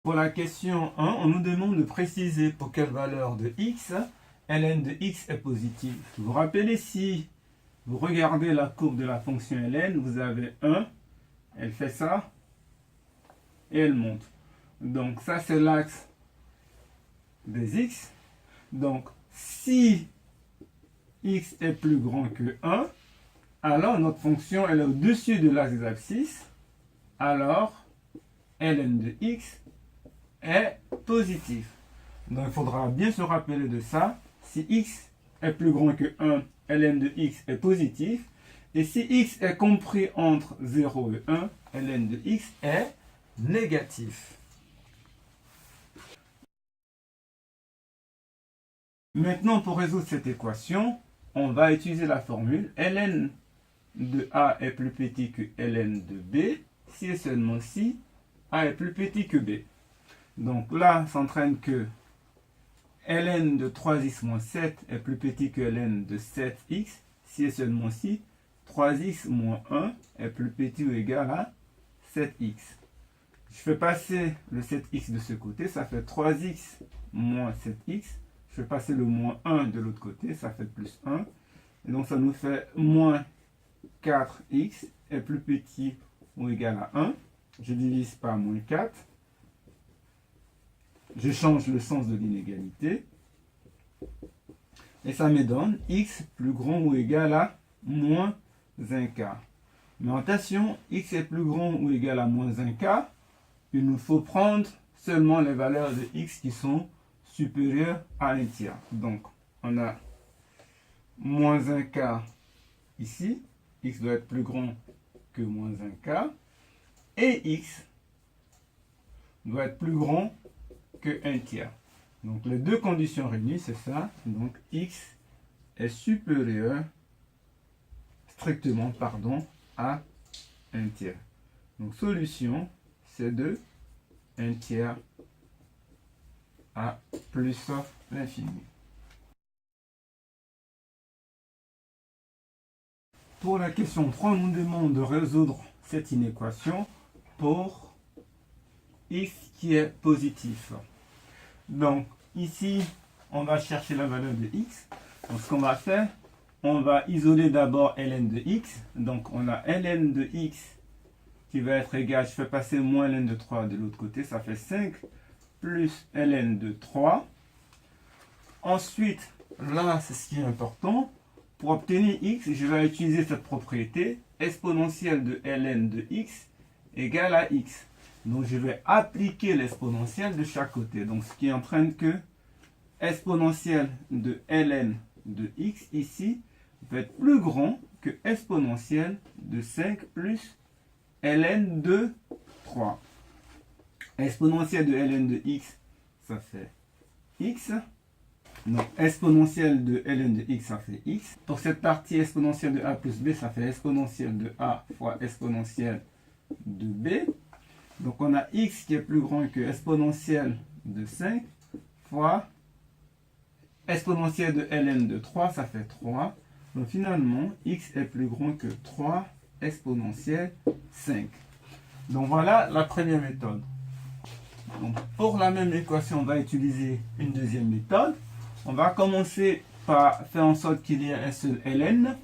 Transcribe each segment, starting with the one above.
Pour la question 1, on nous demande de préciser pour quelle valeur de x, ln de x est positive. Vous vous rappelez, si vous regardez la courbe de la fonction ln, vous avez 1, elle fait ça, et elle monte. Donc ça c'est l'axe des x. Donc si x est plus grand que 1, alors notre fonction elle est au-dessus de l'axe des abscisses, alors ln de x est positif. Donc il faudra bien se rappeler de ça. Si x est plus grand que 1, ln de x est positif. Et si x est compris entre 0 et 1, ln de x est négatif. Maintenant, pour résoudre cette équation, on va utiliser la formule ln de a est plus petit que ln de b, si et seulement si a est plus petit que b. Donc là, ça entraîne que ln de 3x moins 7 est plus petit que ln de 7x, si et seulement si 3x moins 1 est plus petit ou égal à 7x. Je fais passer le 7x de ce côté, ça fait 3x moins 7x. Je fais passer le moins 1 de l'autre côté, ça fait plus 1. Et donc ça nous fait moins 4x est plus petit ou égal à 1. Je divise par moins 4. Je change le sens de l'inégalité. Et ça me donne x plus grand ou égal à moins 1 quart. Mais attention, x est plus grand ou égal à moins 1 quart. Il nous faut prendre seulement les valeurs de x qui sont supérieures à 1 tiers. Donc, on a moins 1 quart ici. X doit être plus grand que moins 1 quart. Et x doit être plus grand que 1 tiers. Donc les deux conditions réunies, c'est ça. Donc x est supérieur strictement à 1 tiers. Donc solution, c'est de 1 tiers à plus l'infini. Pour la question 3, on nous demande de résoudre cette inéquation pour x qui est positif. Donc ici, on va chercher la valeur de x. Donc ce qu'on va faire, on va isoler d'abord ln de x. Donc on a ln de x qui va être égal, je fais passer moins ln de 3 de l'autre côté, ça fait 5 plus ln de 3. Ensuite, là c'est ce qui est important. Pour obtenir x, je vais utiliser cette propriété, exponentielle de ln de x égale à x. Donc je vais appliquer l'exponentielle de chaque côté. Donc ce qui entraîne que exponentielle de ln de x ici va être plus grand que exponentielle de 5 plus ln de 3. Exponentielle de ln de x, ça fait x. Donc exponentielle de ln de x, ça fait x. Pour cette partie, exponentielle de a plus b, ça fait exponentielle de a fois exponentielle de b. Donc on a x qui est plus grand que exponentielle de 5 fois exponentielle de ln de 3, ça fait 3. Donc finalement, x est plus grand que 3 exponentielle 5. Donc voilà la première méthode. Donc pour la même équation, on va utiliser une deuxième méthode. On va commencer par faire en sorte qu'il y ait un seul ln.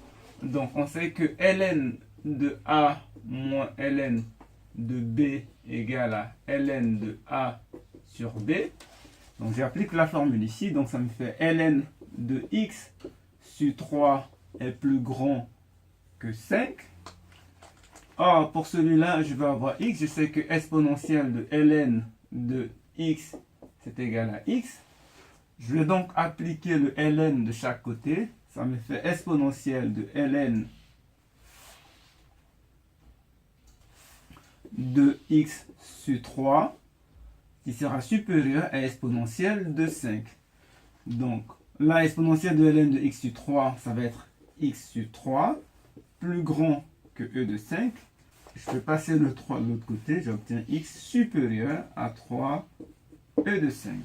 Donc on sait que ln de a moins ln de b égale à ln de a sur b. Donc j'applique la formule ici. Donc ça me fait ln de x sur 3 est plus grand que 5. Or, pour celui-là, je vais avoir x. Je sais que exponentielle de ln de x, c'est égal à x. Je vais donc appliquer le ln de chaque côté. Ça me fait exponentielle de ln de x sur 3 qui sera supérieur à exponentielle de 5. Donc, la exponentielle de ln de x sur 3, ça va être x sur 3 plus grand que e de 5. Je peux passer le 3 de l'autre côté, j'obtiens x supérieur à 3 e de 5.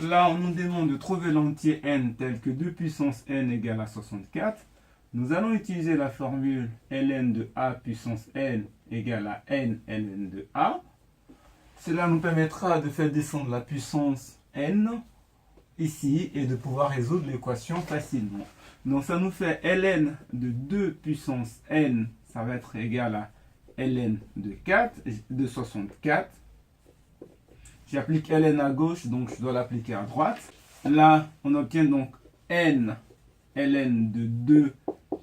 Là, on nous demande de trouver l'entier n tel que 2 puissance n égale à 64. nous allons utiliser la formule ln de a puissance n égale à n ln de a. Cela nous permettra de faire descendre la puissance n ici et de pouvoir résoudre l'équation facilement. Donc ça nous fait ln de 2 puissance n, ça va être égal à ln de 64. J'applique ln à gauche, donc je dois l'appliquer à droite. Là, on obtient donc n ln de 2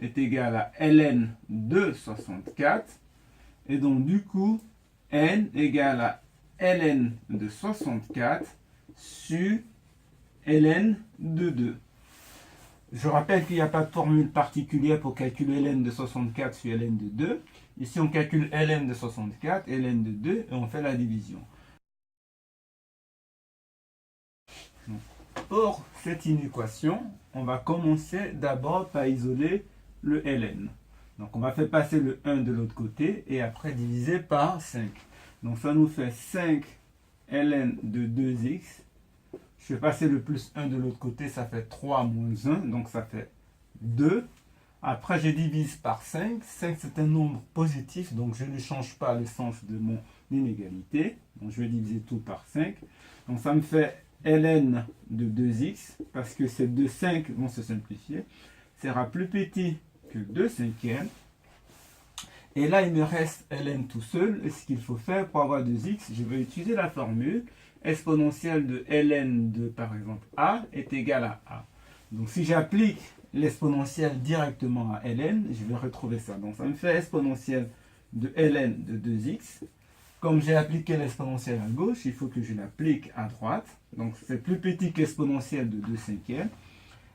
est égal à ln de 64. Et donc du coup, n égale à ln de 64 sur ln de 2. Je rappelle qu'il n'y a pas de formule particulière pour calculer ln de 64 sur ln de 2. Ici, on calcule ln de 64 et ln de 2 et on fait la division. Pour cette inéquation, on va commencer d'abord par isoler le ln. Donc, on va faire passer le 1 de l'autre côté et après diviser par 5. Donc, ça nous fait 5 ln de 2x. Je vais passer le plus 1 de l'autre côté, ça fait 3 moins 1, donc ça fait 2. Après, je divise par 5. 5, c'est un nombre positif, donc je ne change pas le sens de mon inégalité. Donc, je vais diviser tout par 5. Donc, ça me fait ln de 2x, parce que ces deux 5 vont se simplifier, sera plus petit que 2 cinquièmes. Et là, il me reste ln tout seul. Et ce qu'il faut faire pour avoir 2x, je vais utiliser la formule exponentielle de ln de, par exemple, a est égal à a. Donc, si j'applique l'exponentielle directement à ln, je vais retrouver ça. Donc, ça me fait exponentielle de ln de 2x. Comme j'ai appliqué l'exponentielle à gauche, il faut que je l'applique à droite. Donc, c'est plus petit qu'exponentielle de 2 cinquièmes.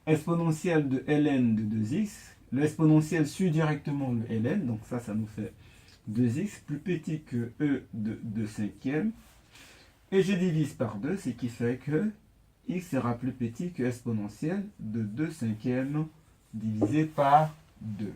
Exponentielle de ln de 2x. L'exponentielle suit directement le ln. Donc, ça nous fait 2x plus petit que e de 2 cinquièmes. Et je divise par 2, ce qui fait que x sera plus petit que exponentielle de 2 cinquièmes divisé par 2.